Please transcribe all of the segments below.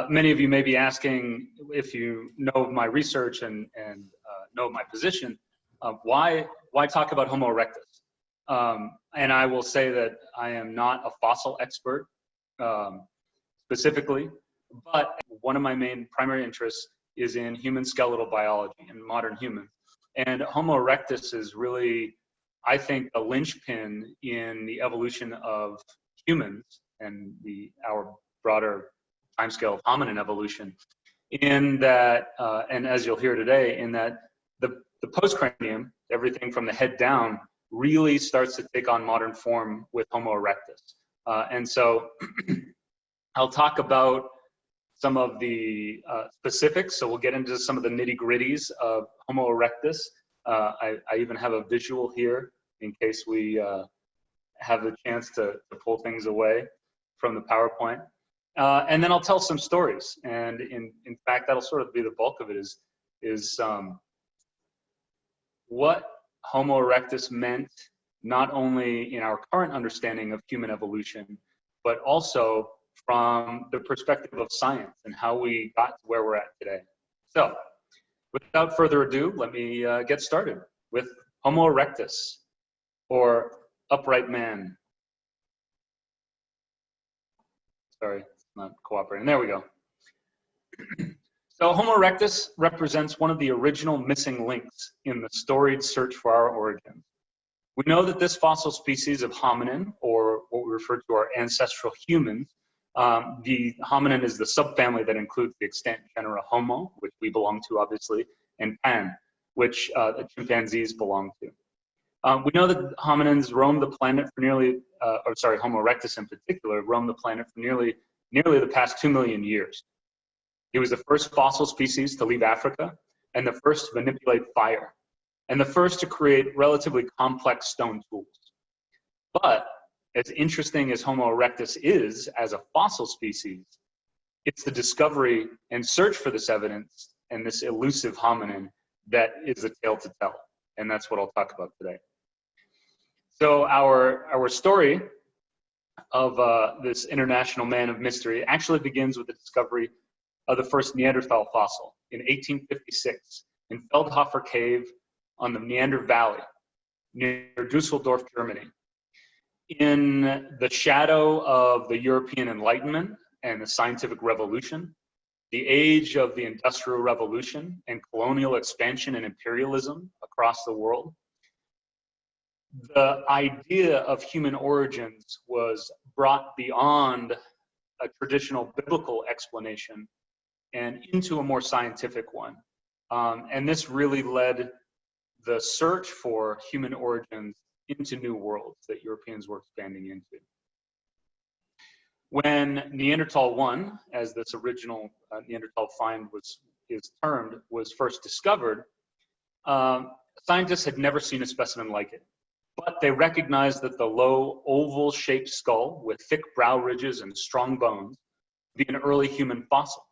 many of you may be asking, if you know of my research and know of my position, why talk about Homo erectus? And I will say that I am not a fossil expert specifically, but one of my main primary interests is in human skeletal biology and modern humans. And Homo erectus is really, I think, a linchpin in the evolution of humans and our broader timescale of hominin evolution, in that, and as you'll hear today, in that the postcranium, everything from the head down, really starts to take on modern form with Homo erectus. And so I'll talk about some of the specifics, so we'll get into some of the nitty-gritties of Homo erectus. I even have a visual here in case we have the chance to pull things away from the PowerPoint. And then I'll tell some stories, and in fact, that'll sort of be the bulk of it, is what Homo erectus meant, not only in our current understanding of human evolution, but also from the perspective of science and how we got to where we're at today. So, without further ado, let me get started with Homo erectus, or upright man. Sorry, it's not cooperating. There we go. So Homo erectus represents one of the original missing links in the storied search for our origins. We know that this fossil species of hominin, or what we refer to our ancestral humans, the hominin is the subfamily that includes the extant genera Homo, which we belong to obviously, and Pan, which the chimpanzees belong to. We know that hominins roamed the planet for nearly, Homo erectus in particular, roamed the planet for nearly the past 2 million years. He was the first fossil species to leave Africa, and the first to manipulate fire, and the first to create relatively complex stone tools. But as interesting as Homo erectus is as a fossil species, it's the discovery and search for this evidence and this elusive hominin that is a tale to tell, and that's what I'll talk about today. So our story of this international man of mystery actually begins with the discovery of the first Neanderthal fossil in 1856 in Feldhofer Cave on the Neander Valley near Dusseldorf, Germany. In the shadow of the European Enlightenment and the scientific revolution, the age of the Industrial Revolution and colonial expansion and imperialism across the world, the idea of human origins was brought beyond a traditional biblical explanation and into a more scientific one. And this really led the search for human origins into new worlds that Europeans were expanding into. When Neanderthal 1, as this original Neanderthal find is termed, was first discovered, scientists had never seen a specimen like it. But they recognized that the low, oval-shaped skull with thick brow ridges and strong bones would be an early human fossil.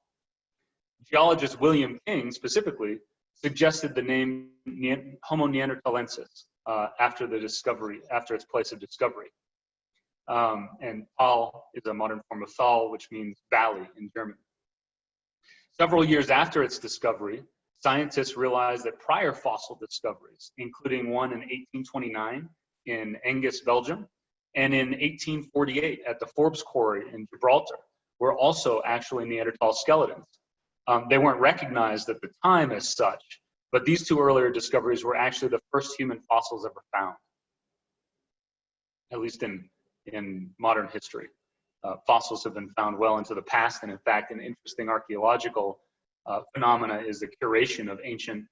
Geologist William King, specifically, suggested the name Homo neanderthalensis after its place of discovery. And Tal is a modern form of Thal, which means valley in German. Several years after its discovery, scientists realized that prior fossil discoveries, including one in 1829 in Angus, Belgium, and in 1848 at the Forbes Quarry in Gibraltar, were also actually Neanderthal skeletons. They weren't recognized at the time as such, but these two earlier discoveries were actually the first human fossils ever found, at least in modern history. Fossils have been found well into the past, and in fact, an interesting archaeological phenomena is the curation of ancient,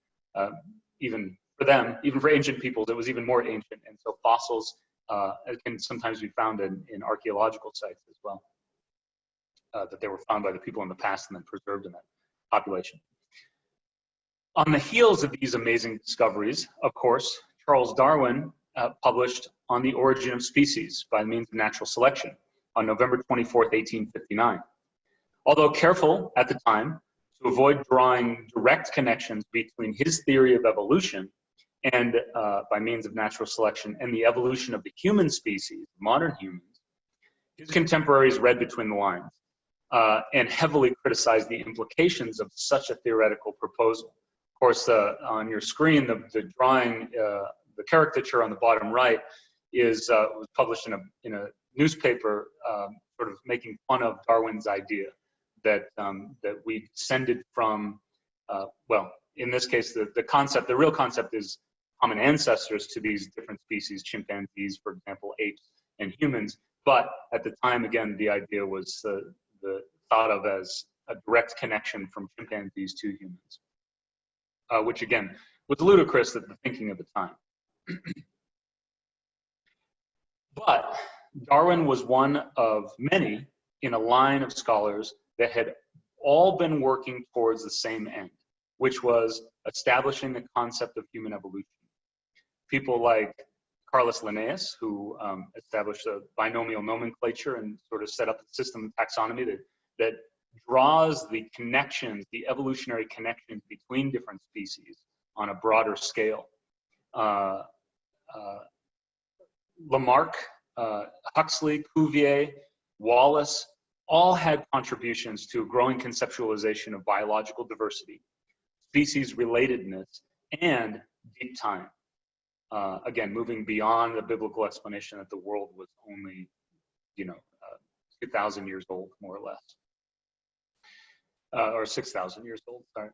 even for ancient peoples, it was even more ancient. And so fossils can sometimes be found in archaeological sites as well, that they were found by the people in the past and then preserved in that population. On the heels of these amazing discoveries, of course, Charles Darwin published On the Origin of Species by means of Natural Selection on November 24th, 1859. Although careful at the time to avoid drawing direct connections between his theory of evolution and by means of natural selection and the evolution of the human species, modern humans, his contemporaries read between the lines. and heavily criticized the implications of such a theoretical proposal. Of course, on your screen, the drawing, the caricature on the bottom right was published in a newspaper, sort of making fun of Darwin's idea that we descended from, well, in this case, the real concept is common ancestors to these different species, chimpanzees, for example, apes, and humans. But at the time, again, the idea was thought of as a direct connection from chimpanzees to humans, which again was ludicrous at the thinking of the time. But Darwin was one of many in a line of scholars that had all been working towards the same end, which was establishing the concept of human evolution. People like Carolus Linnaeus, who established a binomial nomenclature and sort of set up a system of taxonomy that draws the connections, the evolutionary connections between different species on a broader scale. Lamarck, Huxley, Cuvier, Wallace, all had contributions to a growing conceptualization of biological diversity, species relatedness, and deep time. Again, moving beyond the biblical explanation that the world was only, 2,000 years old, more or less. Or 6,000 years old, sorry.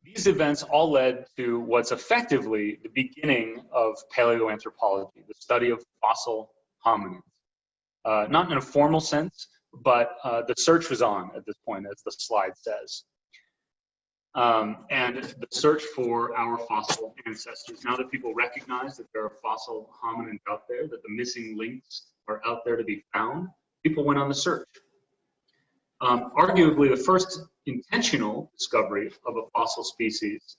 These events all led to what's effectively the beginning of paleoanthropology, the study of fossil hominids. Not in a formal sense, but the search was on at this point, as the slide says. And the search for our fossil ancestors. Now that people recognize that there are fossil hominins out there, that the missing links are out there to be found, people went on the search. Arguably, the first intentional discovery of a fossil species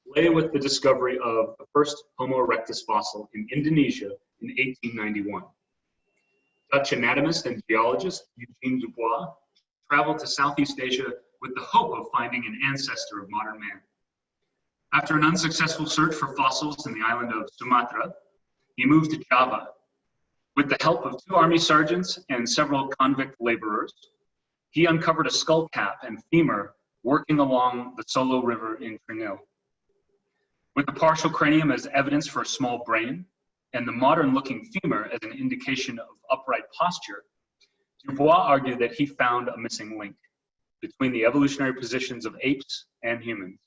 lay with the discovery of the first Homo erectus fossil in Indonesia in 1891. Dutch anatomist and geologist Eugene Dubois traveled to Southeast Asia with the hope of finding an ancestor of modern man. After an unsuccessful search for fossils in the island of Sumatra, he moved to Java. With the help of 2 army sergeants and several convict laborers, he uncovered a skull cap and femur working along the Solo River in Trinil. With the partial cranium as evidence for a small brain, and the modern-looking femur as an indication of upright posture, Dubois argued that he found a missing link between the evolutionary positions of apes and humans.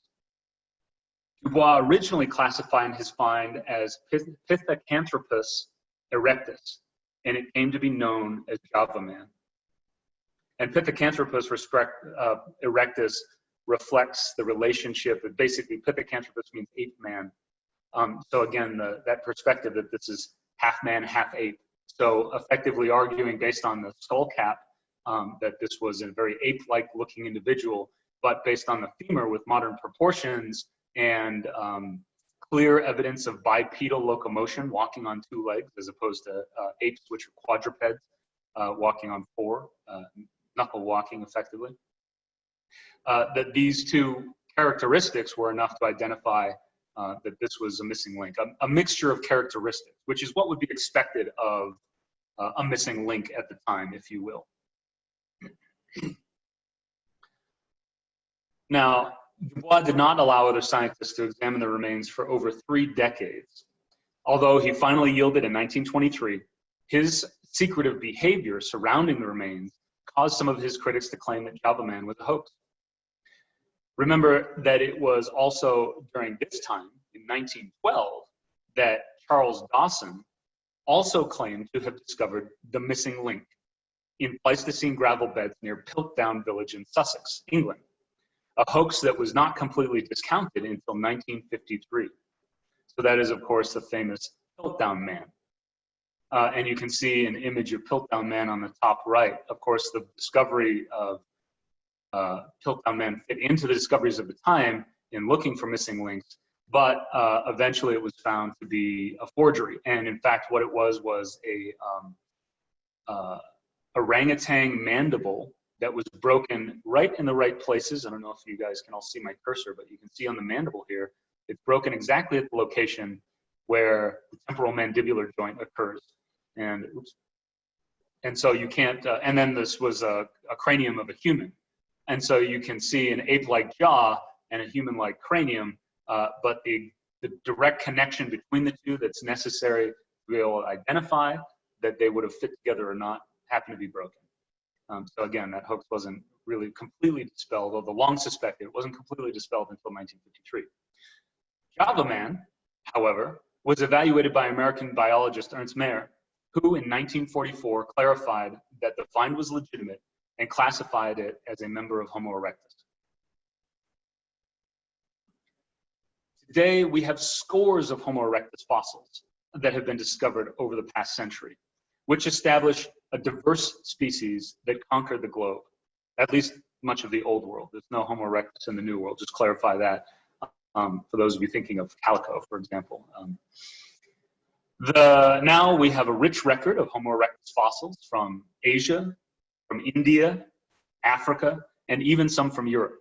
Dubois originally classified his find as Pithecanthropus erectus, and it came to be known as Java man. And Pithecanthropus erectus reflects the relationship, basically Pithecanthropus means ape man. So again, that perspective that this is half man, half ape. So effectively arguing based on the skull cap that this was a very ape-like looking individual, but based on the femur with modern proportions and clear evidence of bipedal locomotion, walking on 2 legs, as opposed to apes, which are quadrupeds, walking on 4, knuckle walking effectively. That these 2 characteristics were enough to identify that this was a missing link, a mixture of characteristics, which is what would be expected of a missing link at the time, if you will. Now, Dubois did not allow other scientists to examine the remains for over 3 decades. Although he finally yielded in 1923, his secretive behavior surrounding the remains caused some of his critics to claim that Java man was a hoax. Remember that it was also during this time, in 1912, that Charles Dawson also claimed to have discovered the missing link in Pleistocene gravel beds near Piltdown village in Sussex, England, a hoax that was not completely discounted until 1953. So that is, of course, the famous Piltdown man. And you can see an image of Piltdown man on the top right. Of course, the discovery of Piltdown man fit into the discoveries of the time in looking for missing links, but eventually it was found to be a forgery. And in fact, what it was a orangutan mandible that was broken right in the right places. I don't know if you guys can all see my cursor, but you can see on the mandible here, it's broken exactly at the location where the temporal mandibular joint occurs. And, oops. And so you can't, and then this was a cranium of a human. And so you can see an ape-like jaw and a human-like cranium, but the direct connection between the two that's necessary to be able to identify that they would have fit together or not happened to be broken. So again, that hoax wasn't really completely dispelled, although long suspected, it wasn't completely dispelled until 1953. Java Man, however, was evaluated by American biologist Ernst Mayr, who in 1944 clarified that the find was legitimate and classified it as a member of Homo erectus. Today, we have scores of Homo erectus fossils that have been discovered over the past century, which establish a diverse species that conquered the globe, at least much of the old world. There's no Homo erectus in the new world, just clarify that for those of you thinking of calico, for example. Now we have a rich record of Homo erectus fossils from Asia, from India, Africa, and even some from Europe.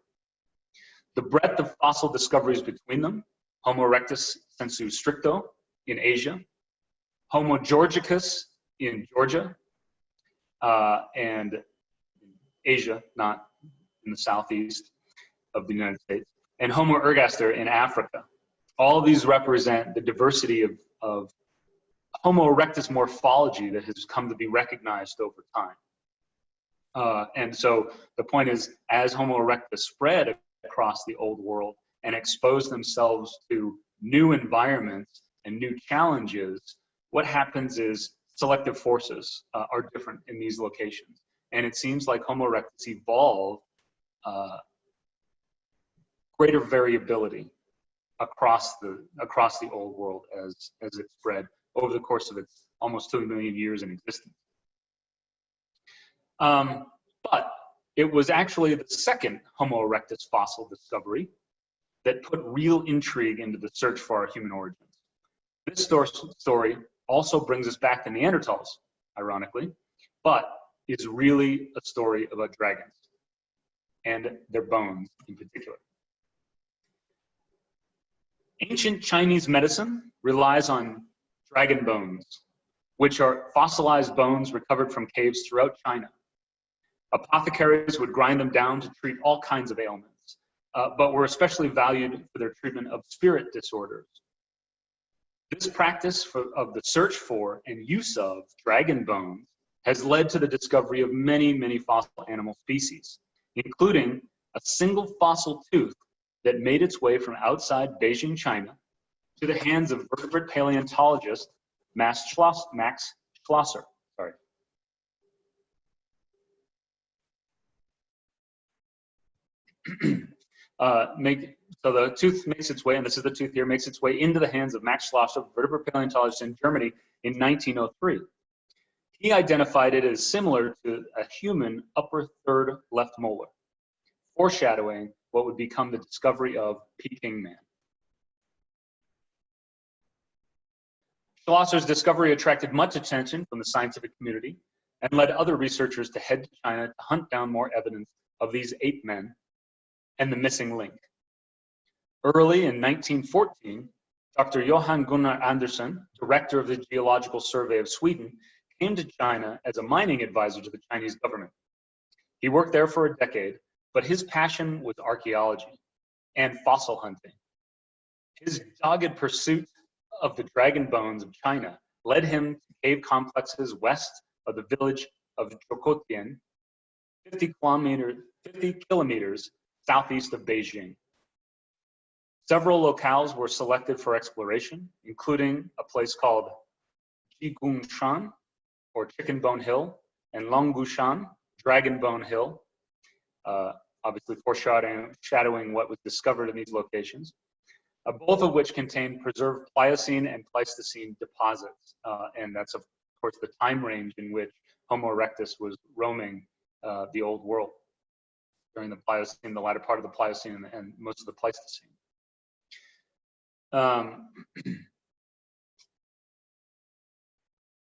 The breadth of fossil discoveries between them: Homo erectus sensu stricto in Asia, Homo georgicus in Georgia, and Asia, not in the southeast of the United States, and Homo ergaster in Africa. All of these represent the diversity of Homo erectus morphology that has come to be recognized over time. And so the point is, as Homo erectus spread across the old world and exposed themselves to new environments and new challenges, what happens is selective forces are different in these locations. And it seems like Homo erectus evolved greater variability across the old world as it spread over the course of its almost 2 million years in existence. But it was actually the second Homo erectus fossil discovery that put real intrigue into the search for our human origins. This story also brings us back to Neanderthals, ironically, but is really a story about dragons and their bones in particular. Ancient Chinese medicine relies on dragon bones, which are fossilized bones recovered from caves throughout China. Apothecaries would grind them down to treat all kinds of ailments, but were especially valued for their treatment of spirit disorders. This practice of the search for and use of dragon bones has led to the discovery of many, many fossil animal species, including a single fossil tooth that made its way from outside Beijing, China, to the hands of vertebrate paleontologist Max Schlosser. Sorry. So the tooth makes its way, and this is the tooth here, makes its way into the hands of Max Schlosser, vertebrate paleontologist in Germany in 1903. He identified it as similar to a human upper third left molar, foreshadowing what would become the discovery of Peking man. Schlosser's discovery attracted much attention from the scientific community and led other researchers to head to China to hunt down more evidence of these ape men and the missing link. Early in 1914, Dr. Johann Gunnar Andersson, director of the Geological Survey of Sweden, came to China as a mining advisor to the Chinese government. He worked there for a decade, but his passion was archaeology and fossil hunting. His dogged pursuit of the dragon bones of China led him to cave complexes west of the village of Zhoukoudian, 50 kilometers southeast of Beijing. Several locales were selected for exploration, including a place called Jigungshan, or Chicken Bone Hill, and Longgushan, Dragon Bone Hill, obviously foreshadowing what was discovered in these locations, both of which contain preserved Pliocene and Pleistocene deposits. And that's, of course, the time range in which Homo erectus was roaming the old world during the Pliocene, the latter part of the Pliocene, and most of the Pleistocene.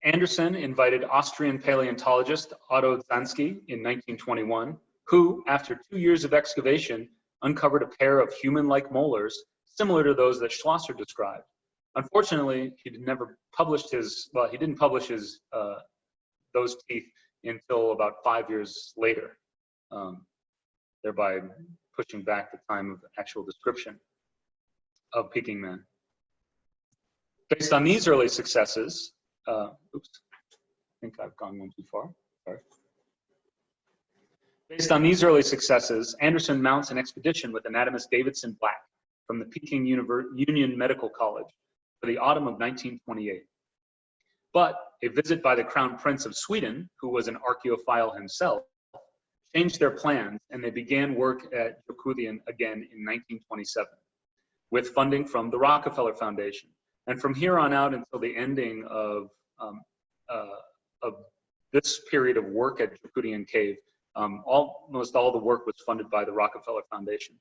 Anderson invited Austrian paleontologist Otto Zansky in 1921, who, after 2 years of excavation, uncovered a pair of human-like molars similar to those that Schlosser described. Unfortunately, he didn't publish his those teeth until about 5 years later, thereby pushing back the time of actual description of Peking man. Based on these early successes, oops, I think I've gone one too far, sorry. Based on these early successes, Anderson mounts an expedition with anatomist Davidson Black from the Peking Union Medical College for the autumn of 1928. But a visit by the Crown Prince of Sweden, who was an archaeophile himself, changed their plans, and they began work at Zhoukoudian again in 1927 with funding from the Rockefeller Foundation. And from here on out until the ending of this period of work at Zhoukoudian Cave, almost all the work was funded by the Rockefeller Foundation.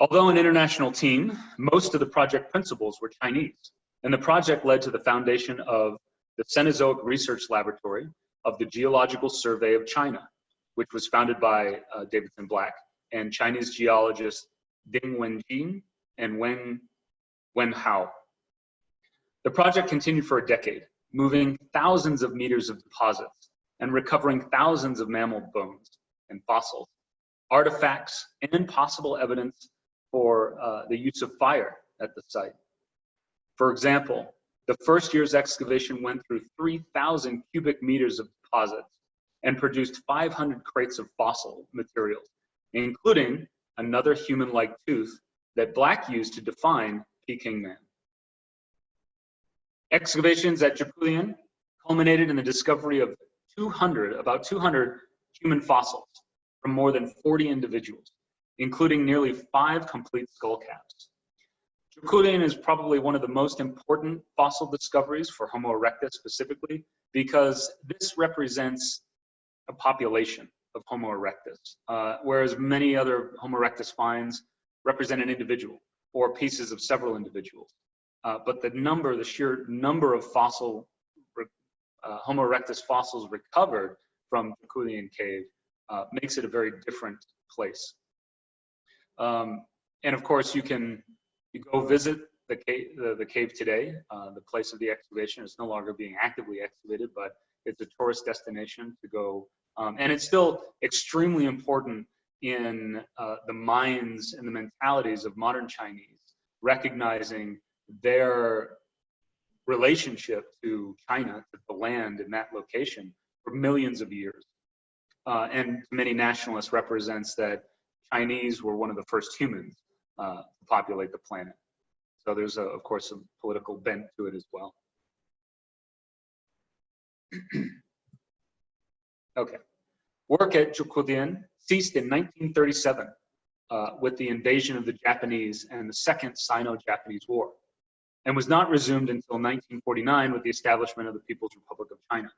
Although an international team, most of the project principals were Chinese, and the project led to the foundation of the Cenozoic Research Laboratory of the Geological Survey of China, which was founded by Davidson Black and Chinese geologists Ding Wenjin and Wen Hao. The project continued for a decade, moving thousands of meters of deposits and recovering thousands of mammal bones and fossils, artifacts, and possible evidence for the use of fire at the site. For example, the first year's excavation went through 3,000 cubic meters of deposits and produced 500 crates of fossil materials, including another human-like tooth that Black used to define Peking man. Excavations at Zhoukoudian culminated in the discovery of about 200 human fossils from more than 40 individuals, including nearly 5 complete skull caps. Zhoukoudian is probably one of the most important fossil discoveries for Homo erectus specifically, because this represents a population of Homo erectus, whereas many other Homo erectus finds represent an individual or pieces of several individuals. But the sheer number of Homo erectus fossils recovered from Zhoukoudian cave makes it a very different place. And of course, you go visit the cave today. The place of the excavation is no longer being actively excavated, but it's a tourist destination to go. And it's still extremely important in the minds and the mentalities of modern Chinese, recognizing their relationship to China, to the land in that location for millions of years. And many nationalists represents that Chinese were one of the first humans to populate the planet. So there's, of course, a political bent to it as well. Okay. Work at Zhoukoudian ceased in 1937 with the invasion of the Japanese and the Second Sino-Japanese War, and was not resumed until 1949 with the establishment of the People's Republic of China.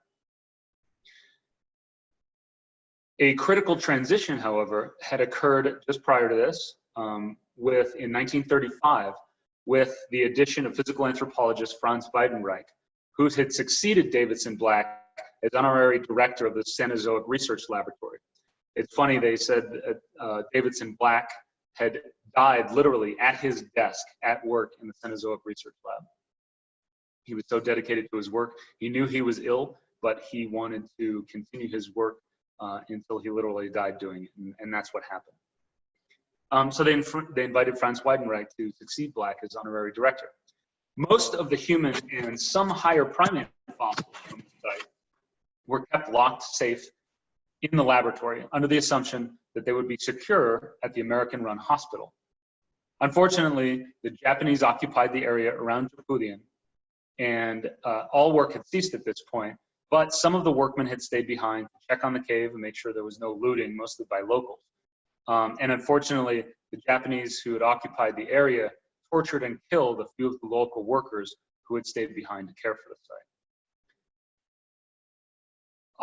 A critical transition, however, had occurred just prior to this, in 1935, with the addition of physical anthropologist Franz Weidenreich, who had succeeded Davidson Black as honorary director of the Cenozoic Research Laboratory. It's funny, they said Davidson Black had died literally at his desk at work in the Cenozoic Research Lab. He was so dedicated to his work. He knew he was ill, but he wanted to continue his work until he literally died doing it, and that's what happened. So they invited Franz Weidenreich to succeed Black as honorary director. Most of the human and some higher primate fossils from the site were kept locked safe in the laboratory under the assumption that they would be secure at the American-run hospital. Unfortunately, the Japanese occupied the area around Zhoukoudian, and all work had ceased at this point, but some of the workmen had stayed behind to check on the cave and make sure there was no looting, mostly by locals. And unfortunately, the Japanese who had occupied the area tortured and killed a few of the local workers who had stayed behind to care for the site.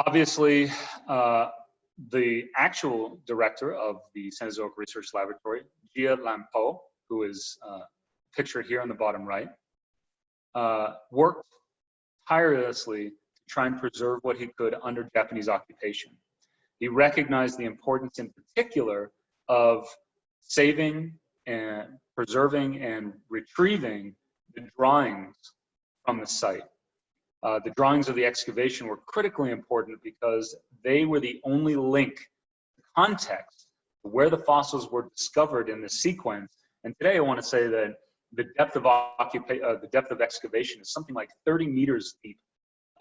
Obviously, the actual director of the Cenozoic Research Laboratory, Jia Lampo, who is pictured here on the bottom right, worked tirelessly to try and preserve what he could under Japanese occupation. He recognized the importance in particular of saving and preserving and retrieving the drawings from the site. The drawings of the excavation were critically important because they were the only link, context, where the fossils were discovered in the sequence. And today I want to say that the depth of excavation is something like 30 meters deep.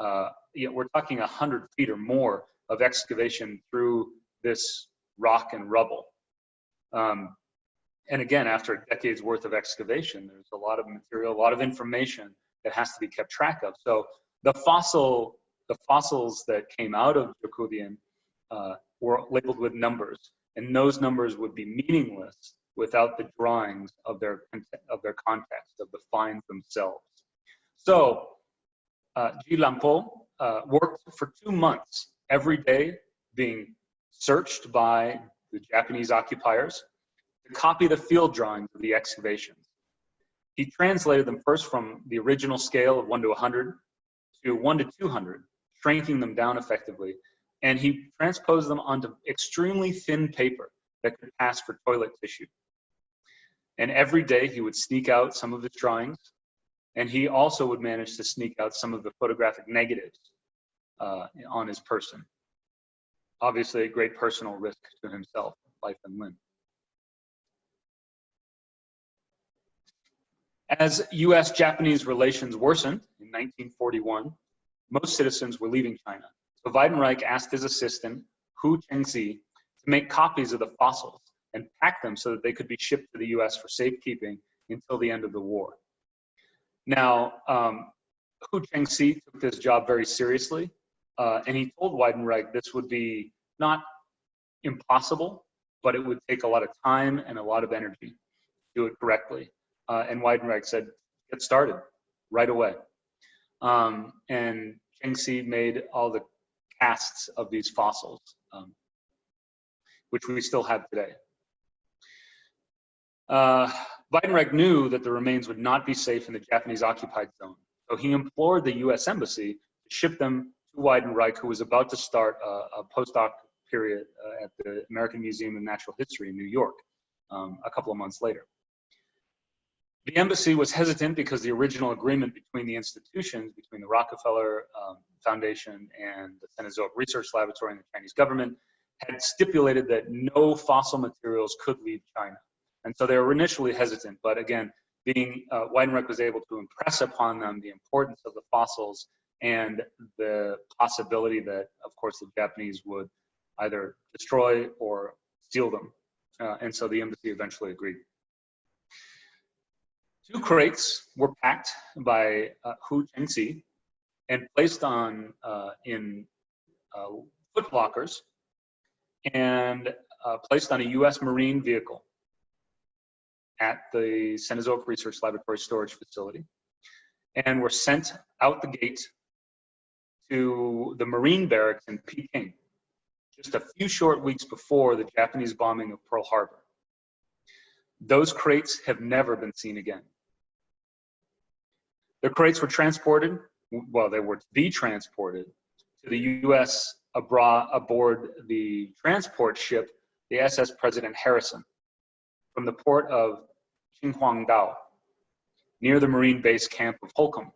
We're talking 100 feet or more of excavation through this rock and rubble. And again, after a decade's worth of excavation, there's a lot of material, a lot of information that has to be kept track of. So the fossils that came out of Zhoukoudian were labeled with numbers, and those numbers would be meaningless without the drawings of their context, of the finds themselves. So Ji Lampo worked for 2 months every day, being searched by the Japanese occupiers to copy the field drawings of the excavations. He translated them first from the original scale of 1 to 100 to 1 to 200, shrinking them down effectively. And he transposed them onto extremely thin paper that could pass for toilet tissue. And every day he would sneak out some of his drawings, and he also would manage to sneak out some of the photographic negatives on his person. Obviously, a great personal risk to himself, life and limb. As US-Japanese relations worsened in 1941, most citizens were leaving China. So Weidenreich asked his assistant, Hu Chengxi, to make copies of the fossils and pack them so that they could be shipped to the US for safekeeping until the end of the war. Now, Hu Chengxi took this job very seriously, and he told Weidenreich this would be not impossible, but it would take a lot of time and a lot of energy to do it correctly. And Weidenreich said, get started right away. And Chengxi made all the casts of these fossils, which we still have today. Weidenreich knew that the remains would not be safe in the Japanese occupied zone. So he implored the US Embassy to ship them to Weidenreich, who was about to start a postdoc period at the American Museum of Natural History in New York a couple of months later. The embassy was hesitant because the original agreement between the institutions, between the Rockefeller Foundation and the Cenozoic Research Laboratory and the Chinese government, had stipulated that no fossil materials could leave China. And so they were initially hesitant, but again, Weidenreich was able to impress upon them the importance of the fossils and the possibility that, of course, the Japanese would either destroy or steal them. And so the embassy eventually agreed. 2 crates were packed by Hu Chengxi and placed on in foot lockers and placed on a US Marine vehicle at the Cenozoic Research Laboratory storage facility, and were sent out the gate to the Marine barracks in Peking, just a few short weeks before the Japanese bombing of Pearl Harbor. Those crates have never been seen again. The crates were transported, well, they were to be transported to the US aboard the transport ship, the SS President Harrison, from the port of Qinhuangdao, near the Marine base camp of Holcomb.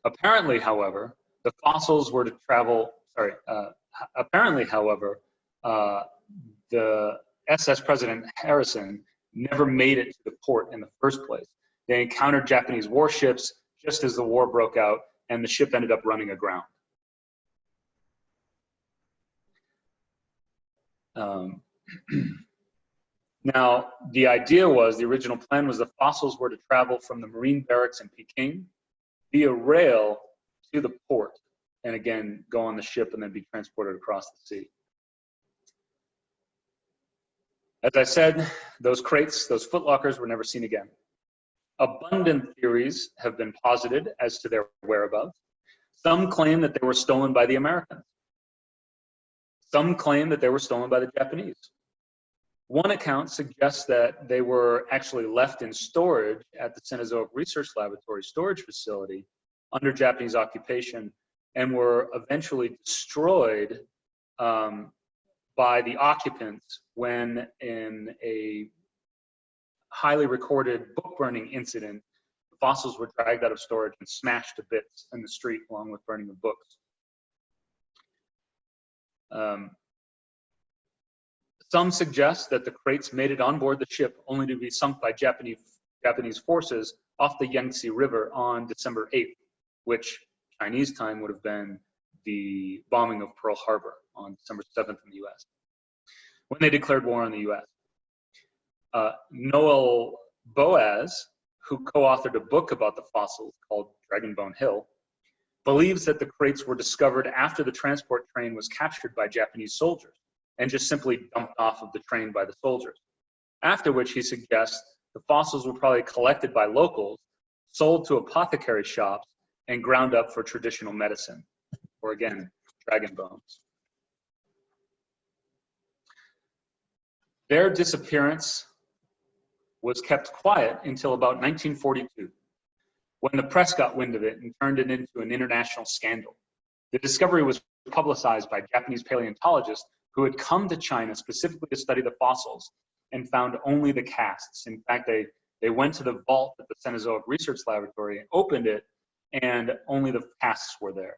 Apparently, however, the fossils were to travel, the SS President Harrison never made it to the port in the first place. They encountered Japanese warships just as the war broke out, and the ship ended up running aground. Now, the idea was, the original plan was the fossils were to travel from the Marine barracks in Peking via rail to the port, and again, go on the ship and then be transported across the sea. As I said, those crates, those footlockers were never seen again. Abundant theories have been posited as to their whereabouts. Some claim that they were stolen by the Americans. Some claim that they were stolen by the Japanese. One account suggests that they were actually left in storage at the Cenozoic Research Laboratory storage facility under Japanese occupation and were eventually destroyed by the occupants when, in a highly recorded book burning incident, fossils were dragged out of storage and smashed to bits in the street along with burning of books. Some suggest that the crates made it on board the ship only to be sunk by Japanese forces off the Yangtze River on December 8th, which Chinese time would have been the bombing of Pearl Harbor on December 7th in the US, when they declared war on the US. Noel Boaz, who co-authored a book about the fossils called Dragon Bone Hill, believes that the crates were discovered after the transport train was captured by Japanese soldiers and just simply dumped off of the train by the soldiers. After which he suggests the fossils were probably collected by locals, sold to apothecary shops, and ground up for traditional medicine, or again, dragon bones. Their disappearance was kept quiet until about 1942, when the press got wind of it and turned it into an international scandal. The discovery was publicized by Japanese paleontologists who had come to China specifically to study the fossils and found only the casts. In fact, they went to the vault at the Cenozoic Research Laboratory, opened it, and only the casts were there.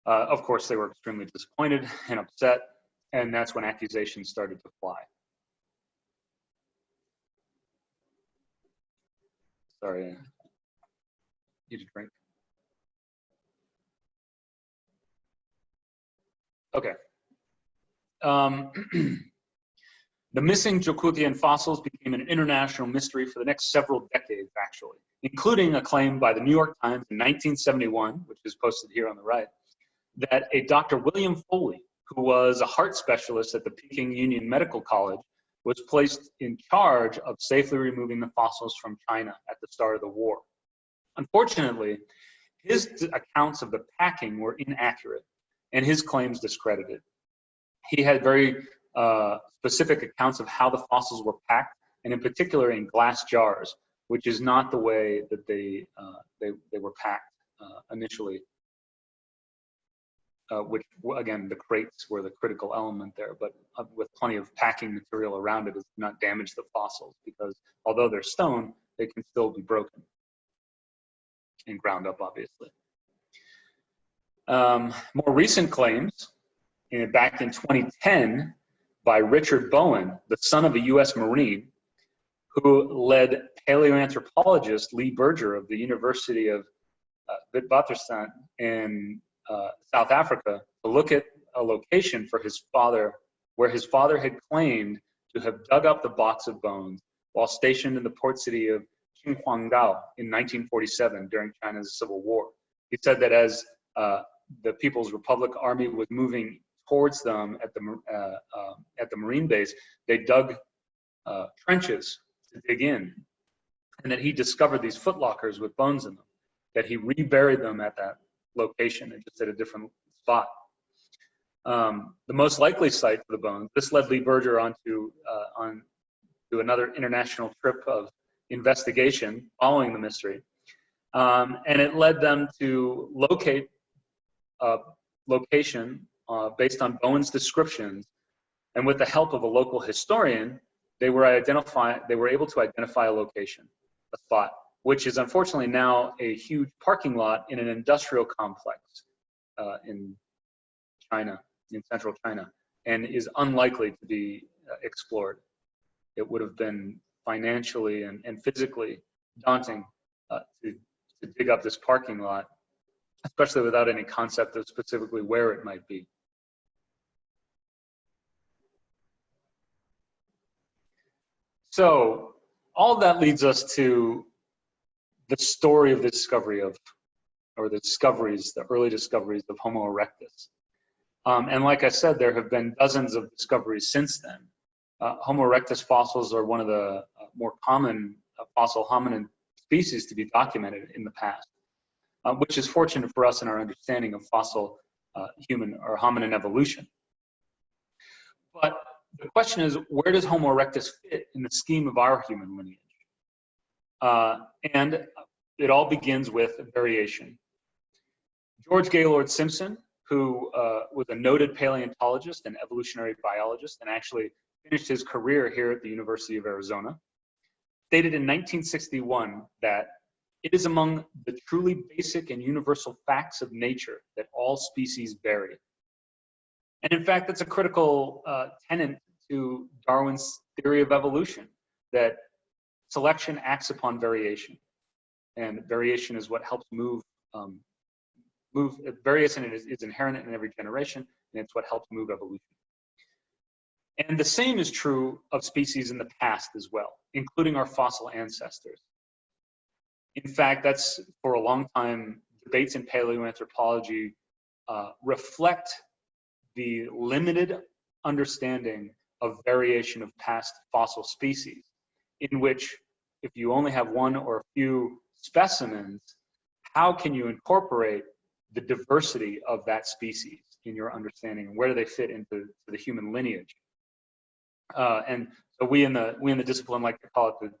Of course, they were extremely disappointed and upset, and that's when accusations started to fly. Sorry, I need a drink. Okay. The missing Zhoukoudian fossils became an international mystery for the next several decades, actually, including a claim by the New York Times in 1971, which is posted here on the right, that a Dr. William Foley, who was a heart specialist at the Peking Union Medical College, was placed in charge of safely removing the fossils from China at the start of the war. Unfortunately, his accounts of the packing were inaccurate and his claims discredited. He had very specific accounts of how the fossils were packed, and in particular in glass jars, which is not the way that they were packed initially. Which, again, the crates were the critical element there, but with plenty of packing material around it does not damage the fossils, because although they're stone, they can still be broken and ground up, obviously. More recent claims, back in 2010, by Richard Bowen, the son of a US Marine, who led paleoanthropologist Lee Berger of the University of Witwatersrand in South Africa to look at a location for his father, where his father had claimed to have dug up the box of bones while stationed in the port city of Qinhuangdao in 1947 during China's Civil War. He said that as the People's Republic Army was moving towards them at the Marine base, they dug trenches to dig in, and that he discovered these footlockers with bones in them, that he reburied them at that location and just at a different spot. The most likely site for the bones, this led Lee Berger onto another international trip of investigation following the mystery. And it led them to locate a location based on Bowen's descriptions, and with the help of a local historian, they were able to identify a location, a spot, which is unfortunately now a huge parking lot in an industrial complex in China, in central China, and is unlikely to be explored. It would have been financially and physically daunting to dig up this parking lot, especially without any concept of specifically where it might be. So all that leads us to the story of the discovery of, or the discoveries, the early discoveries of Homo erectus. And like I said, there have been dozens of discoveries since then. Homo erectus fossils are one of the more common fossil hominin species to be documented in the past, which is fortunate for us in our understanding of fossil human or hominin evolution. But the question is, where does Homo erectus fit in the scheme of our human lineage? And it all begins with variation. George Gaylord Simpson, who was a noted paleontologist and evolutionary biologist, and actually finished his career here at the University of Arizona, stated in 1961 that it is among the truly basic and universal facts of nature that all species vary. And in fact, that's a critical tenet to Darwin's theory of evolution, that selection acts upon variation. And variation is what helps variation is inherent in every generation, and it's what helps move evolution. And the same is true of species in the past as well, including our fossil ancestors. In fact, that's for a long time, debates in paleoanthropology reflect the limited understanding of variation of past fossil species, in which if you only have one or a few specimens, how can you incorporate the diversity of that species in your understanding? Where do they fit into the human lineage? And so we in the discipline like to call it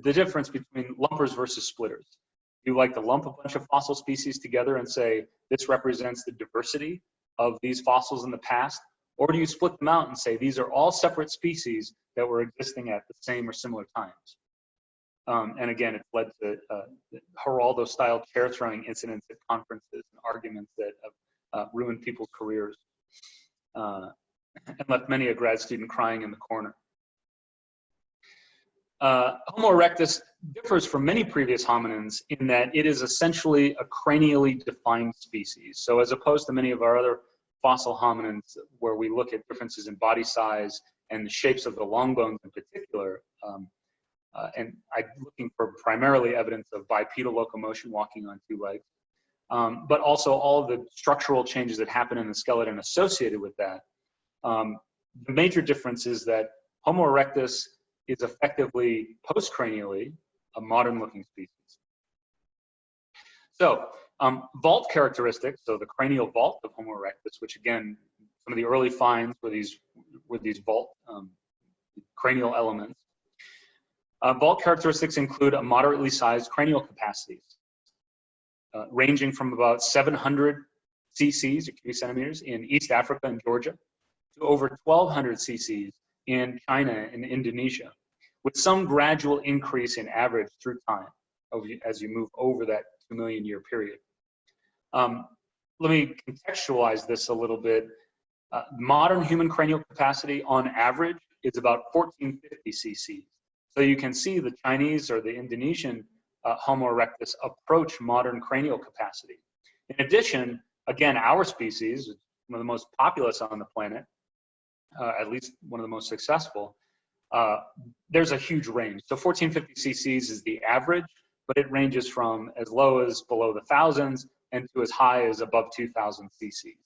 the difference between lumpers versus splitters. You like to lump a bunch of fossil species together and say this represents the diversity of these fossils in the past, or do you split them out and say these are all separate species that were existing at the same or similar times? And again, it's led to Geraldo-style chair-throwing incidents at conferences and arguments that have ruined people's careers and left many a grad student crying in the corner. Homo erectus differs from many previous hominins in that it is essentially a cranially defined species. So as opposed to many of our other fossil hominins where we look at differences in body size and the shapes of the long bones in particular, and I'm looking for primarily evidence of bipedal locomotion, walking on two legs, but also all of the structural changes that happen in the skeleton associated with that. The major difference is that Homo erectus is effectively postcranially a modern-looking species. So, vault characteristics, so the cranial vault of Homo erectus, which again, some of the early finds were these vault cranial elements. Vault characteristics include a moderately sized cranial capacities, ranging from about 700 cc's, or cubic centimeters, in East Africa and Georgia, to over 1,200 cc's in China and Indonesia, with some gradual increase in average through time as you move over that 2 million year period. Let me contextualize this a little bit. Modern human cranial capacity on average is about 1,450 cc's. So you can see the Chinese or the Indonesian Homo erectus approach modern cranial capacity. In addition, again, our species, one of the most populous on the planet, at least one of the most successful, there's a huge range. So 1,450 cc's is the average, but it ranges from as low as below the thousands and to as high as above 2,000 cc's.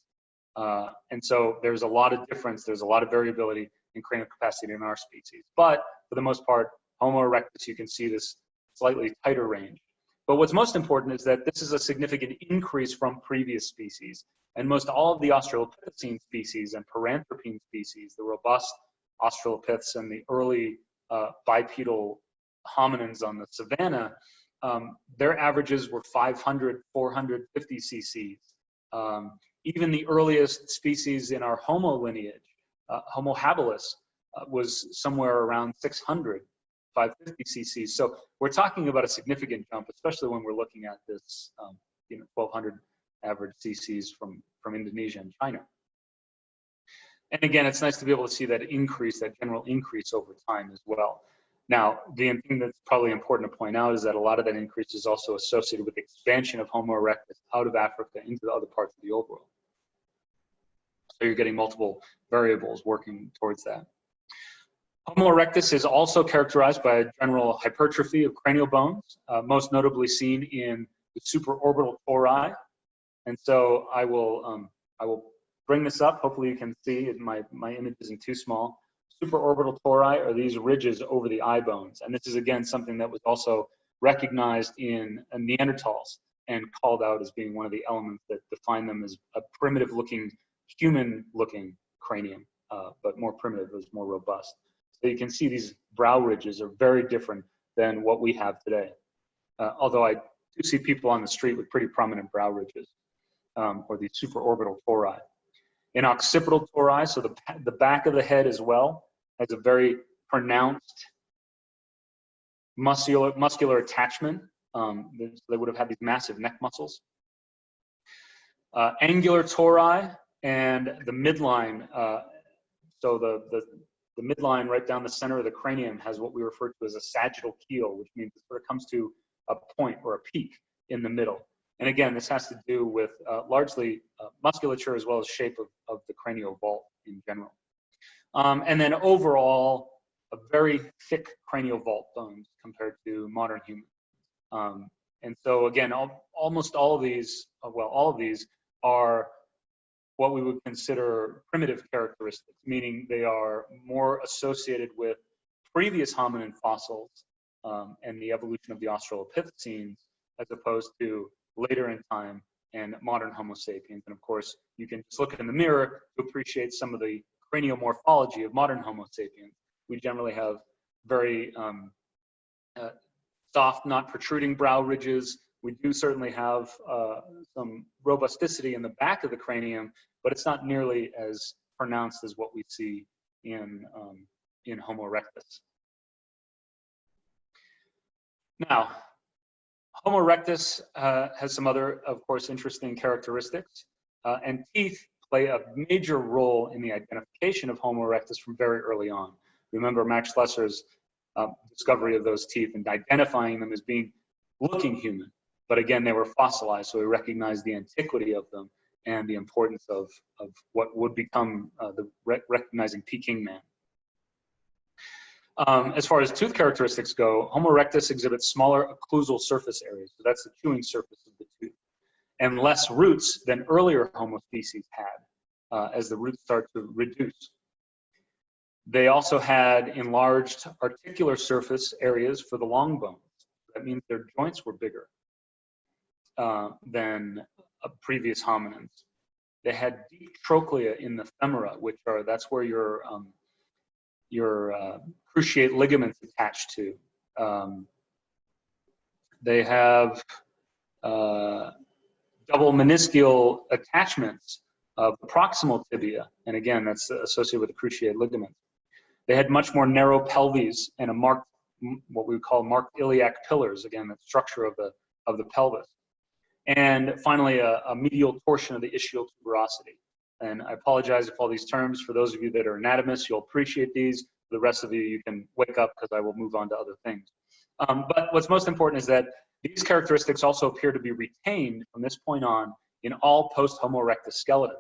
And so there's a lot of difference, there's a lot of variability in cranial capacity in our species. But for the most part, Homo erectus, you can see this slightly tighter range. But what's most important is that this is a significant increase from previous species. And most all of the Australopithecine species and Paranthropine species, the robust Australopiths and the early bipedal hominins on the savanna, their averages were 500, 450 cc's. Even the earliest species in our Homo lineage, Homo habilis, was somewhere around 600, 550 cc's. So we're talking about a significant jump, especially when we're looking at this 1,200 average cc's from Indonesia and China. And again, it's nice to be able to see that increase, that general increase over time as well. Now, the thing that's probably important to point out is that a lot of that increase is also associated with the expansion of Homo erectus out of Africa into the other parts of the old world. So you're getting multiple variables working towards that. Homo erectus is also characterized by a general hypertrophy of cranial bones, most notably seen in the supraorbital tori. And so I will bring this up. Hopefully you can see it. My image isn't too small. Supraorbital tori are these ridges over the eye bones. And this is, again, something that was also recognized in Neanderthals and called out as being one of the elements that define them as a primitive-looking, human-looking cranium, but more primitive, it was more robust. So you can see these brow ridges are very different than what we have today. Although I do see people on the street with pretty prominent brow ridges, or these supraorbital tori. In occipital tori, so the back of the head as well, has a very pronounced muscular attachment. They would have had these massive neck muscles. Angular tori and the midline. So the midline right down the center of the cranium has what we refer to as a sagittal keel, which means it sort of comes to a point or a peak in the middle. And again, this has to do with largely musculature as well as shape of the cranial vault in general. And then overall, a very thick cranial vault bones compared to modern humans. And so again, almost all of these, well, all of these are what we would consider primitive characteristics, meaning they are more associated with previous hominin fossils and the evolution of the Australopithecines, as opposed to later in time and modern Homo sapiens. And of course, you can just look in the mirror to appreciate some of the cranial morphology of modern Homo sapiens. We generally have very soft, not protruding brow ridges. We do certainly have some robusticity in the back of the cranium, but it's not nearly as pronounced as what we see in Homo erectus. Now, Homo erectus has some other, of course, interesting characteristics, and teeth play a major role in the identification of Homo erectus from very early on. Remember Max Schleser's discovery of those teeth and identifying them as looking human. But again, they were fossilized, so we recognize the antiquity of them and the importance of what would become recognizing Peking man. As far as tooth characteristics go, Homo erectus exhibits smaller occlusal surface areas, so that's the chewing surface of the tooth, and less roots than earlier Homo species had, as the roots start to reduce. They also had enlarged articular surface areas for the long bones. That means their joints were bigger than previous hominins. They had deep trochlea in the femora, that's where your cruciate ligaments attached to. They have double meniscal attachments of the proximal tibia, and again, that's associated with the cruciate ligaments. They had much more narrow pelvis and what we would call marked iliac pillars, again, the structure of the pelvis. And finally, a medial torsion of the ischial tuberosity. And I apologize if all these terms, for those of you that are anatomists, you'll appreciate these. For the rest of you can wake up because I will move on to other things. But what's most important is that these characteristics also appear to be retained from this point on in all post-Homo erectus skeletons.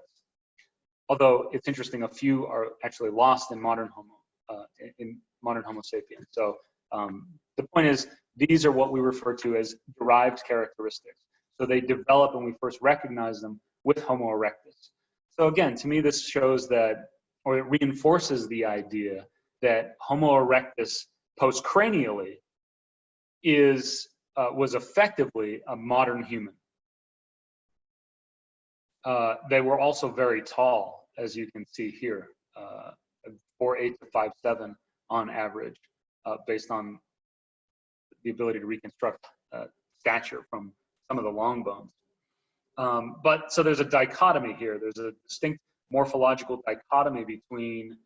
Although it's interesting, a few are actually lost in modern Homo sapiens. So the point is, these are what we refer to as derived characteristics. So they develop when we first recognize them with Homo erectus. So again, to me, this shows that, or it reinforces the idea that Homo erectus postcranially was effectively a modern human. They were also very tall, as you can see here, 4'8" to 5'7" on average, based on the ability to reconstruct stature from some of the long bones. But so there's a dichotomy here. There's a distinct morphological dichotomy between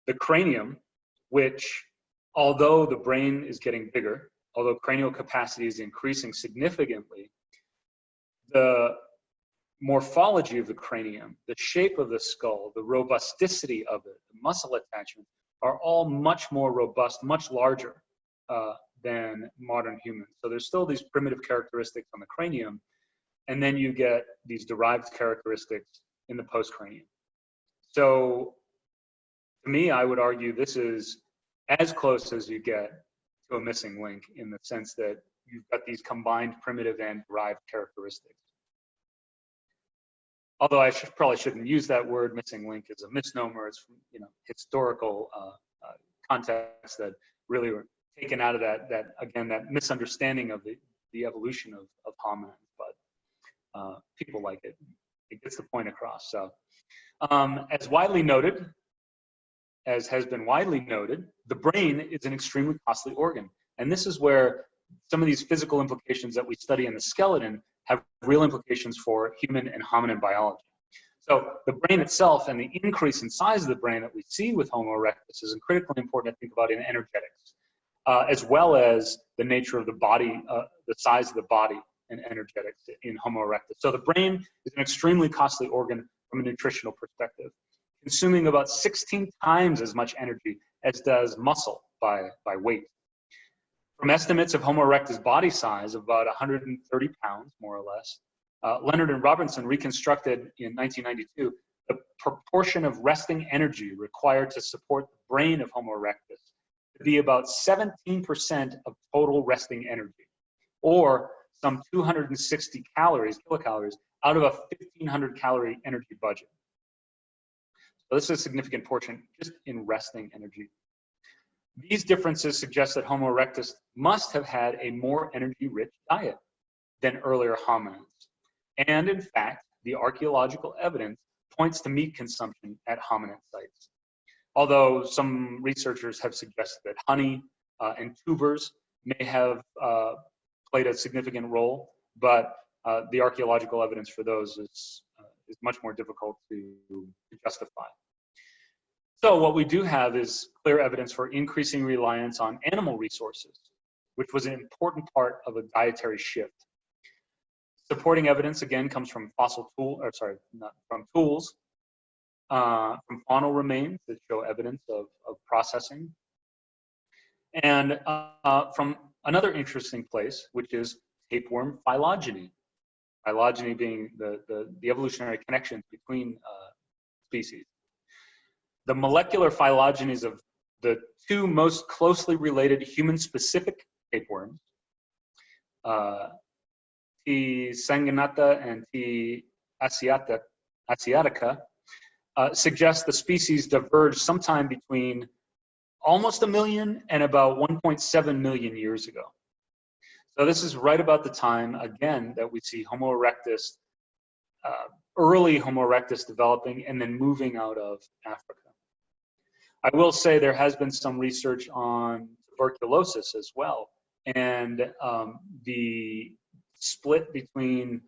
the cranium, which, although the brain is getting bigger, although cranial capacity is increasing significantly, the morphology of the cranium, the shape of the skull, the robusticity of it, the muscle attachment, are all much more robust, much larger than modern humans. So there's still these primitive characteristics on the cranium, and then you get these derived characteristics in the postcranium. So to me, I would argue this is as close as you get to a missing link, in the sense that you've got these combined primitive and derived characteristics. Although I probably shouldn't use that word, missing link is a misnomer. It's from, historical context that really were taken out of that that misunderstanding of the evolution of hominins. But people like it. It gets the point across. So as has been widely noted, the brain is an extremely costly organ. And this is where some of these physical implications that we study in the skeleton have real implications for human and hominin biology. So the brain itself and the increase in size of the brain that we see with Homo erectus is critically important to think about in energetics. as well as the nature of the body, the size of the body and energetics in Homo erectus. So the brain is an extremely costly organ from a nutritional perspective, consuming about 16 times as much energy as does muscle by weight. From estimates of Homo erectus body size of about 130 pounds, more or less, Leonard and Robinson reconstructed in 1992 the proportion of resting energy required to support the brain of Homo erectus to be about 17% of total resting energy, or some 260 kilocalories, out of a 1,500 calorie energy budget. So this is a significant portion just in resting energy. These differences suggest that Homo erectus must have had a more energy-rich diet than earlier hominids. And in fact, the archaeological evidence points to meat consumption at hominid sites. Although some researchers have suggested that honey and tubers may have played a significant role, but the archaeological evidence for those is much more difficult to justify. So what we do have is clear evidence for increasing reliance on animal resources, which was an important part of a dietary shift. Supporting evidence again comes from tools, from faunal remains that show evidence of processing, and from another interesting place, which is tapeworm phylogeny. Phylogeny being the evolutionary connections between species. The molecular phylogenies of the two most closely related human-specific tapeworms, T. sanguinata and T. asiatica, suggest the species diverged sometime between almost 1 million and about 1.7 million years ago. So this is right about the time, again, that we see Homo erectus, early Homo erectus developing and then moving out of Africa. I will say there has been some research on tuberculosis as well, and the split between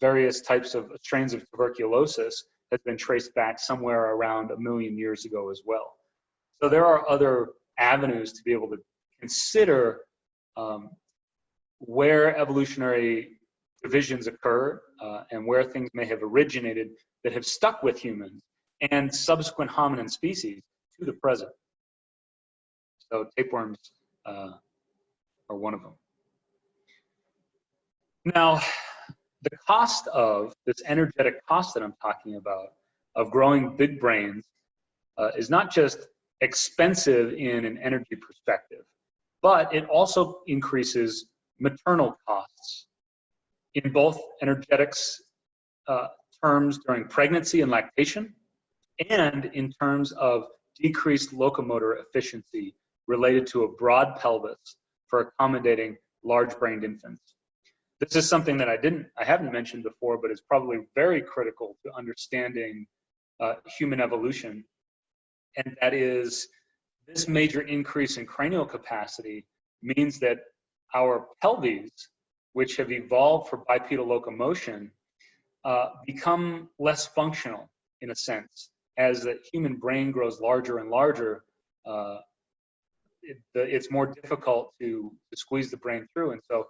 various types of strains of tuberculosis has been traced back somewhere around 1 million years ago as well. So there are other avenues to be able to consider where evolutionary divisions occur and where things may have originated that have stuck with humans and subsequent hominin species to the present. So tapeworms are one of them. Now, the cost of this energetic cost that I'm talking about of growing big brains is not just expensive in an energy perspective, but it also increases maternal costs in both energetics terms during pregnancy and lactation, and in terms of decreased locomotor efficiency related to a broad pelvis for accommodating large-brained infants. This is something that I haven't mentioned before, but is probably very critical to understanding human evolution, and that is this major increase in cranial capacity means that our pelvises, which have evolved for bipedal locomotion, become less functional in a sense. As the human brain grows larger and larger, it's more difficult to squeeze the brain through. And so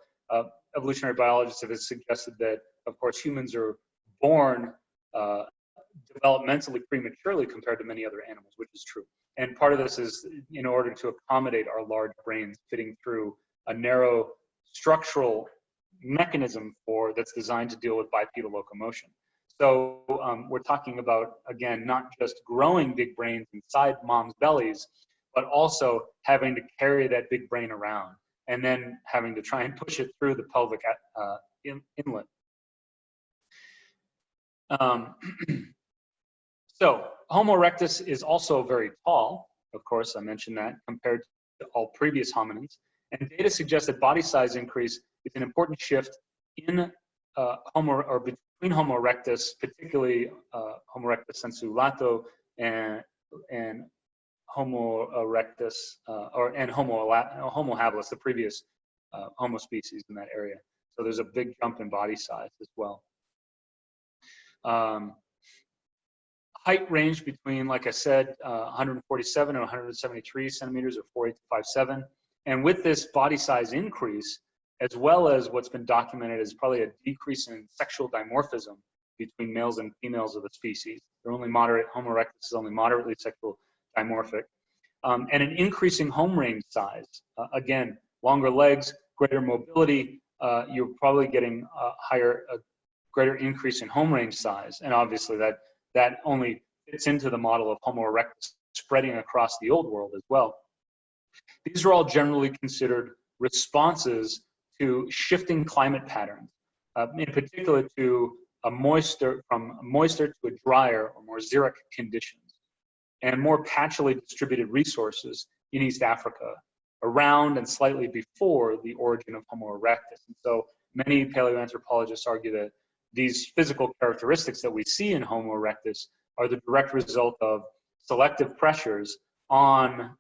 evolutionary biologists have suggested that, of course, humans are born developmentally prematurely compared to many other animals, which is true. And part of this is in order to accommodate our large brains fitting through a narrow structural mechanism that's designed to deal with bipedal locomotion. So we're talking about, again, not just growing big brains inside moms' bellies, but also having to carry that big brain around and then having to try and push it through the pelvic inlet. So Homo erectus is also very tall, of course, I mentioned that, compared to all previous hominins. And data suggests that body size increase is an important shift in between Homo erectus, particularly Homo erectus sensulato and Homo erectus, and Homo habilis, the previous Homo species in that area. So there's a big jump in body size as well. Height range between, like I said, 147 and 173 centimeters, or 4'8" to 5'7". And with this body size increase, as well as what's been documented as probably a decrease in sexual dimorphism between males and females of the species. Homo erectus is only moderately sexual dimorphic. And an increasing home range size. Again, longer legs, greater mobility, you're probably getting a greater increase in home range size. And obviously that only fits into the model of Homo erectus spreading across the old world as well. These are all generally considered responses to shifting climate patterns, in particular to from moister to a drier or more xeric conditions, and more patchily distributed resources in East Africa around and slightly before the origin of Homo erectus. And so many paleoanthropologists argue that these physical characteristics that we see in Homo erectus are the direct result of selective pressures on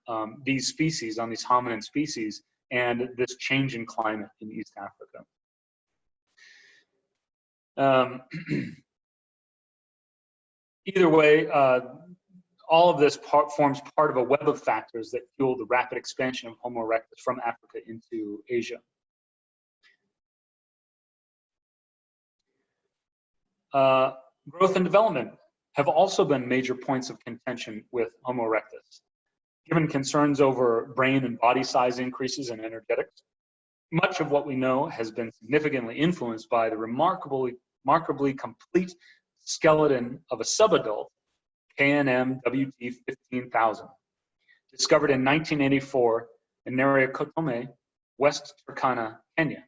these species, on these hominin species, and this change in climate in East Africa. Either way, all of this forms part of a web of factors that fuel the rapid expansion of Homo erectus from Africa into Asia. Growth and development have also been major points of contention with Homo erectus. Given concerns over brain and body size increases and energetics, much of what we know has been significantly influenced by the remarkably complete skeleton of a subadult, KNM-WT 15,000, discovered in 1984 in Neanderthal, West Turkana, Kenya.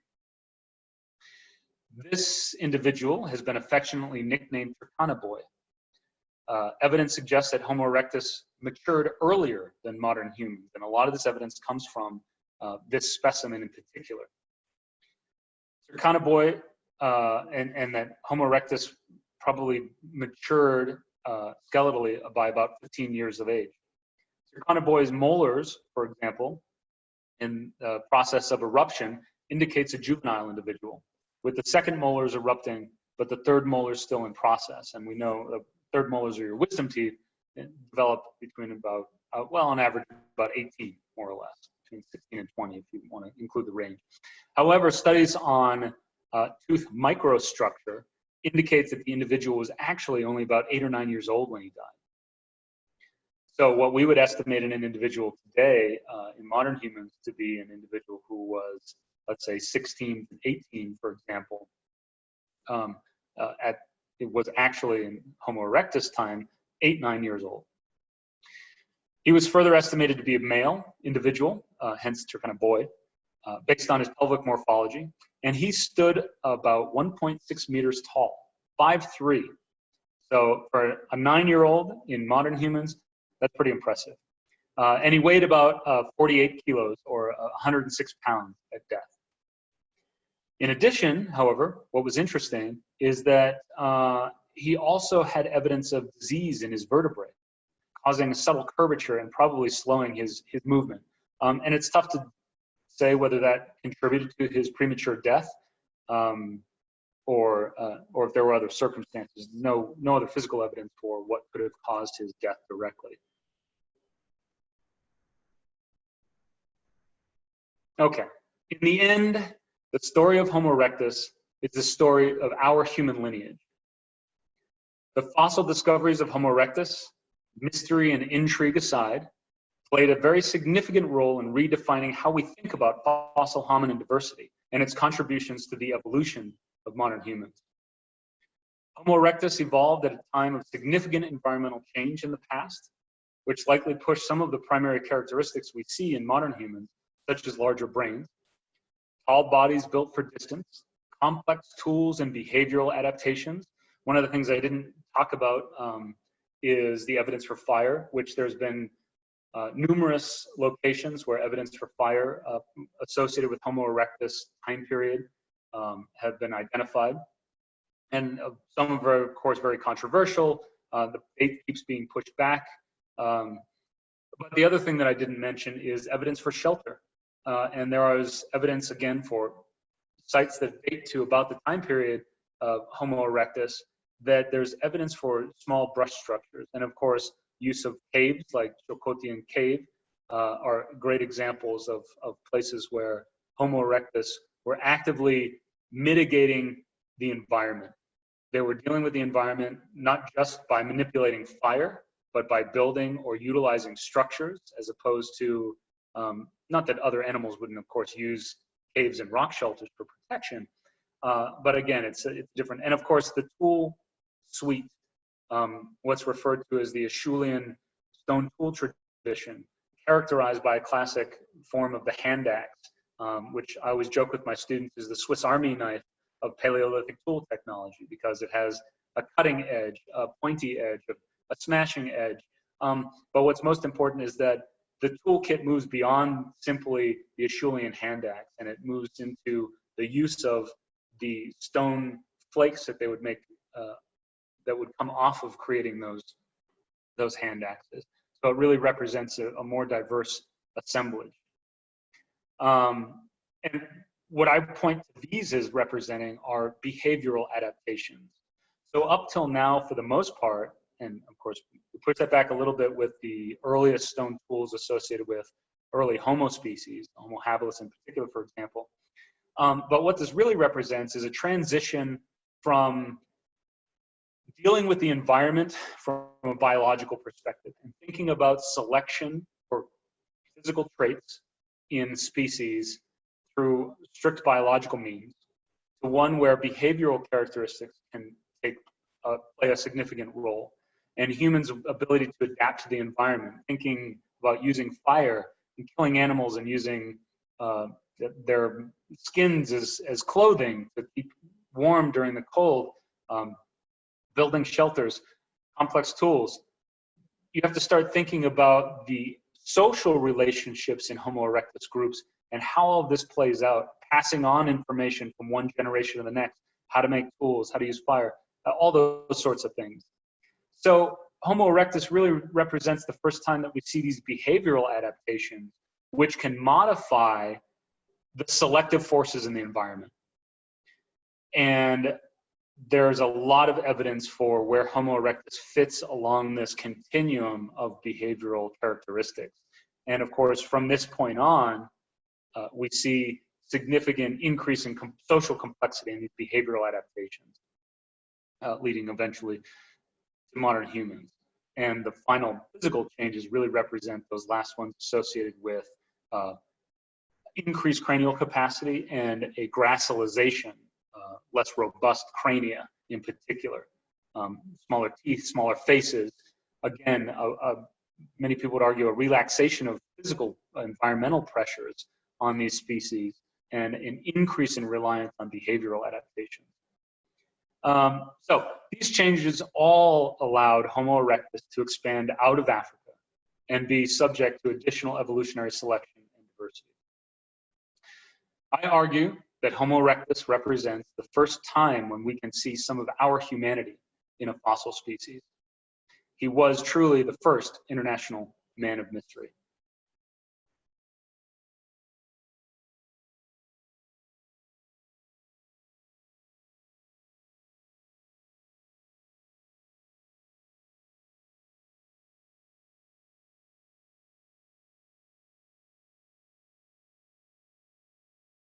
This individual has been affectionately nicknamed Turkana Boy. Evidence suggests that Homo erectus matured earlier than modern humans, and a lot of this evidence comes from this specimen in particular. Turkana Boy and that Homo erectus probably matured skeletally by about 15 years of age. Turkana Boy's molars, for example, in the process of eruption, indicates a juvenile individual, with the second molars erupting, but the third molar still in process. And we know the third molars are your wisdom teeth, and develop between about, well, on average, about 18, more or less, between 16 and 20, if you want to include the range. However, studies on tooth microstructure indicates that the individual was actually only about 8 or 9 years old when he died. So what we would estimate in an individual today in modern humans to be an individual who was, let's say, 16 to 18, for example, it was actually in Homo erectus time, 8, 9 years old. He was further estimated to be a male individual, hence Turkana Boy, based on his pelvic morphology. And he stood about 1.6 meters tall, 5'3". So for a 9-year-old in modern humans, that's pretty impressive. And he weighed about 48 kilos or 106 pounds at death. In addition, however, what was interesting is that he also had evidence of disease in his vertebrae, causing a subtle curvature and probably slowing his movement. And it's tough to say whether that contributed to his premature death or if there were other circumstances. No other physical evidence for what could have caused his death directly. Okay, in the end, the story of Homo erectus is the story of our human lineage. The fossil discoveries of Homo erectus, mystery and intrigue aside, played a very significant role in redefining how we think about fossil hominin diversity and its contributions to the evolution of modern humans. Homo erectus evolved at a time of significant environmental change in the past, which likely pushed some of the primary characteristics we see in modern humans, such as larger brains, tall bodies built for distance, complex tools and behavioral adaptations. One of the things I didn't talk about is the evidence for fire, which there's been numerous locations where evidence for fire associated with Homo erectus time period have been identified. And some of them are, of course, very controversial. The debate keeps being pushed back. But the other thing that I didn't mention is evidence for shelter. And there is evidence, again, for sites that date to about the time period of Homo erectus, that there's evidence for small brush structures. And of course, use of caves like Zhoukoudian cave are great examples of places where Homo erectus were actively mitigating the environment. They were dealing with the environment not just by manipulating fire, but by building or utilizing structures, as opposed to, not that other animals wouldn't, of course, use caves and rock shelters for protection, but again, it's different. And of course, the tool suite, what's referred to as the Zhoukoudian stone tool tradition, characterized by a classic form of the hand axe, which I always joke with my students is the Swiss Army knife of Paleolithic tool technology, because it has a cutting edge, a pointy edge, a smashing edge. But what's most important is that the toolkit moves beyond simply the Zhoukoudian hand axe, and it moves into the use of the stone flakes that they would make, that would come off of creating those hand axes. So it really represents a more diverse assemblage. And what I point to these as representing are behavioral adaptations. So up till now, for the most part, and of course, we push that back a little bit with the earliest stone tools associated with early Homo species, Homo habilis in particular, for example. But what this really represents is a transition from dealing with the environment from a biological perspective and thinking about selection for physical traits in species through strict biological means, to one where behavioral characteristics can play a significant role, and humans' ability to adapt to the environment, thinking about using fire and killing animals and using their skins as clothing to keep warm during the cold, building shelters, complex tools. You have to start thinking about the social relationships in Homo erectus groups and how all of this plays out, passing on information from one generation to the next, how to make tools, how to use fire, all those sorts of things. So Homo erectus really represents the first time that we see these behavioral adaptations, which can modify the selective forces in the environment. And there's a lot of evidence for where Homo erectus fits along this continuum of behavioral characteristics. And of course, from this point on, we see significant increase in social complexity in these behavioral adaptations, leading eventually to modern humans. And the final physical changes really represent those last ones associated with increased cranial capacity and a gracilization, less robust crania in particular, smaller teeth, smaller faces. Again, many people would argue a relaxation of physical environmental pressures on these species and an increase in reliance on behavioral adaptation. So these changes all allowed Homo erectus to expand out of Africa and be subject to additional evolutionary selection and diversity. I argue that Homo erectus represents the first time when we can see some of our humanity in a fossil species. He was truly the first international man of mystery.